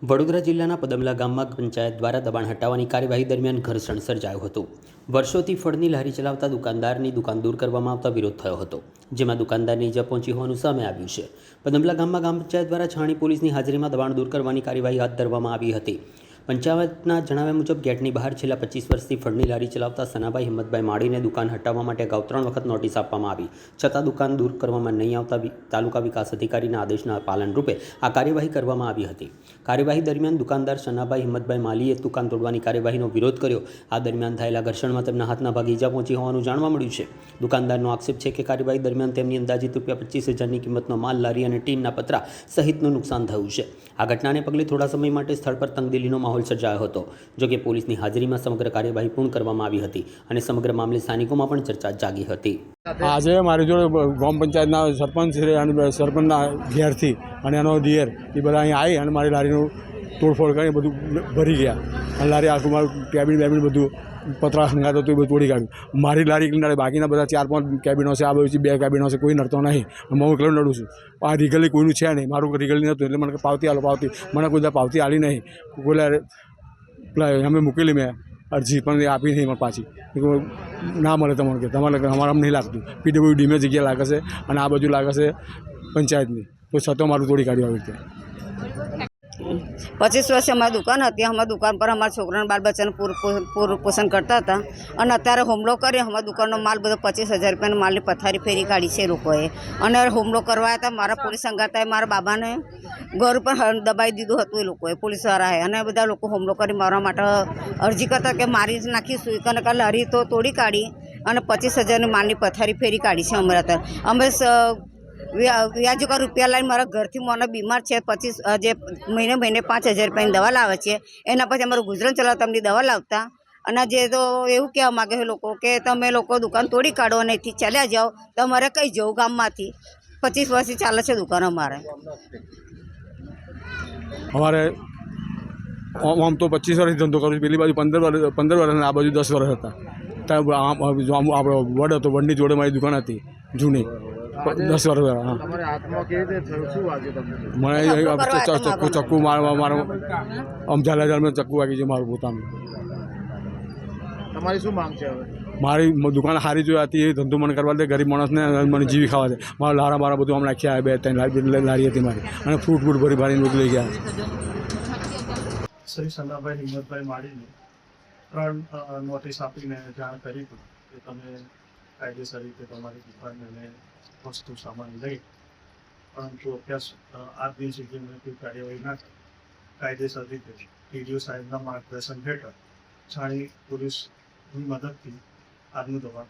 વડોદરા જિલ્લાના પદમલા ગામમાં પંચાયત દ્વારા દબાણ હટાવવાની કાર્યવાહી દરમિયાન ઘર્ષણ સર્જાયું હતું। વર્ષોથી ફળની લારી ચલાવતા દુકાનદારની દુકાન દૂર કરવામાં આવતા વિરોધ થયો હતો, જેમાં દુકાનદારને ઈજા પહોંચી હોવાનું સામે આવ્યું છે। પદમલા ગામમાં ગ્રામ પંચાયત દ્વારા છાણી પોલીસની હાજરીમાં દબાણ દૂર કરવાની કાર્યવાહી હાથ ધરવામાં આવી હતી। પંચાયતના જણાવ્યા મુજબ ગેટની બહાર છેલ્લા 25 વર્ષથી ફળની લારી ચલાવતા સનાભાઈ હિંમતભાઈ માળીને દુકાન હટાવવા માટે અગાઉ 3 વખત નોટિસ આપવામાં આવી, છતાં દુકાન દૂર કરવામાં નહીં આવતા તાલુકા વિકાસ અધિકારીના આદેશના પાલન રૂપે આ કાર્યવાહી કરવામાં આવી હતી। કાર્યવાહી દરમિયાન દુકાનદાર સનાભાઈ હિંમતભાઈ માલીએ દુકાન તોડવાની કાર્યવાહીનો વિરોધ કર્યો। આ દરમિયાન થયેલા ઘર્ષણમાં તેમના હાથના ભાગે ઈજા પહોંચી હોવાનું જાણવા મળ્યું છે। દુકાનદારનો આક્ષેપ છે કે કાર્યવાહી દરમિયાન તેમની અંદાજિત ₹25,000ની કિંમતનો માલ, લારી અને ટીનના પતરા સહિતનું નુકસાન થયું છે। આ ઘટનાને પગલે થોડા સમય માટે સ્થળ પર તંગદિલીનો માહોલ સર્જાયો હતો। જોકે પોલીસની હાજરીમાં સમગ્ર કાર્યવાહી પૂર્ણ કરવામાં આવી હતી અને સમગ્ર મામલે સ્થાનિકોમાં પણ ચર્ચા જાગી હતી। આજે મારી જોડે ગ્રામ પંચાયતના સરપંચ અને સરપંચના ઘેરથી અને એનો દિયર એ બધા અહીં આવી અને મારી લારીનું તોડફોડ કરીને બધું ભરી ગયા અને લારી આખું મારું કેબિન બધું પતરા હંગાતો હતું એ બધું તોડી કાઢ્યું। મારી લારી બાકીના બધા 4-5 કેબિનો છે, આ બાજુ 2 કેબિનો છે, કોઈ નડતો નહીં। હું એકલો નડું છું। આ રીગલી કોઈનું છે નહીં, મારું રીગલી નહોતું એટલે મને પાવતી આલો પાવતી, મને કોઈ પાવતી આલી નહીં। કોઈ અમે મૂકેલી મેં અરજી પણ એ આપી નહીં મને પાછી, ના મળે તમને કે તમારે અમારે નહીં લાગતું। PWD મેં જગ્યા લાગે છે અને આ બાજુ લાગે છે પંચાયતની, તો છતાં મારું તોડી કાઢ્યું આવી રીતે। 25 વર્ષે અમારી દુકાન હતી। અમારી દુકાન પર અમારા છોકરાના બાળ બચ્ચાનું પૂરું પોષણ કરતા હતા અને અત્યારે હુમલો કરી અમારી દુકાનનો માલ બધો 25,000 રૂપિયાનો માલની પથારી ફેરી કાઢી છે એ લોકોએ। અને હુમલો કરવા હતા મારા પોલીસ સંગાતાએ મારા બાબાને ઘર ઉપર દબાઈ દીધું હતું એ લોકોએ, પોલીસવાળાએ। અને બધા લોકો હુમલો કરી મારવા માટે અરજી કરતા કે મારી જ નાખીશું, કને લારી તો તોડી કાઢી અને 25,000ની માલની પથારી ફેરી કાઢી છે અમારે અત્યારે। અમે વ્યાજુકા રૂપિયા લઈને મારા ઘરથી મને બીમાર છે, જે મહિને 5,000 રૂપિયાની દવા લાવે છે, એના પછી અમારું ગુજરાન ચલાવતા અમની દવા લાવતા। અને જે તો એવું કહેવા માગે છે લોકો કે તમે લોકો દુકાન તોડી કાઢો અને અહીંથી ચાલ્યા જાઓ, તમારે કઈ જવું ગામમાંથી। 25 વર્ષથી ચાલે છે દુકાન અમારે આમ તો 25 વર્ષથી ધંધો કરું છું। પેલી બાજુ 15 વર્ષ આ બાજુ 10 વર્ષ હતા। ત્યાં આપણો વડ હતો, વડની જોડે મારી દુકાન હતી જૂની 10 વર્ષ। હા, મને ચક્કુ મારો આમ ઝાલા મેં ચક્કુ વાગી છે મારું પોતાનું। તમારી શું માંગ છે હવે? મારી દુકાન સારી જોઈ હતી, એ ધંધો મને કરવા દે, ગરીબ માણસને મને જીવી ખાવા દે। મારા લારા મારા બધું આમ નાખ્યા, 2-3 લારી હતી મારી અને ફ્રૂટ ભરીને બધું લઈ ગયા। શ્રી સનાભાઈ હિંમતભાઈ માળીને 3 નોટિસ આપીને જાણ કરી હતી કે તમે કાયદેસર રીતે તમારી દુકાન અને વસ્તુ સામાન લઈ, પરંતુ આજ દિન સુધી મેં કોઈ કાર્યવાહી ના કરી। કાયદેસર રીતે TDO સાહેબના માર્ગદર્શન હેઠળ છાણી પોલીસની મદદથી આજનું દબાણ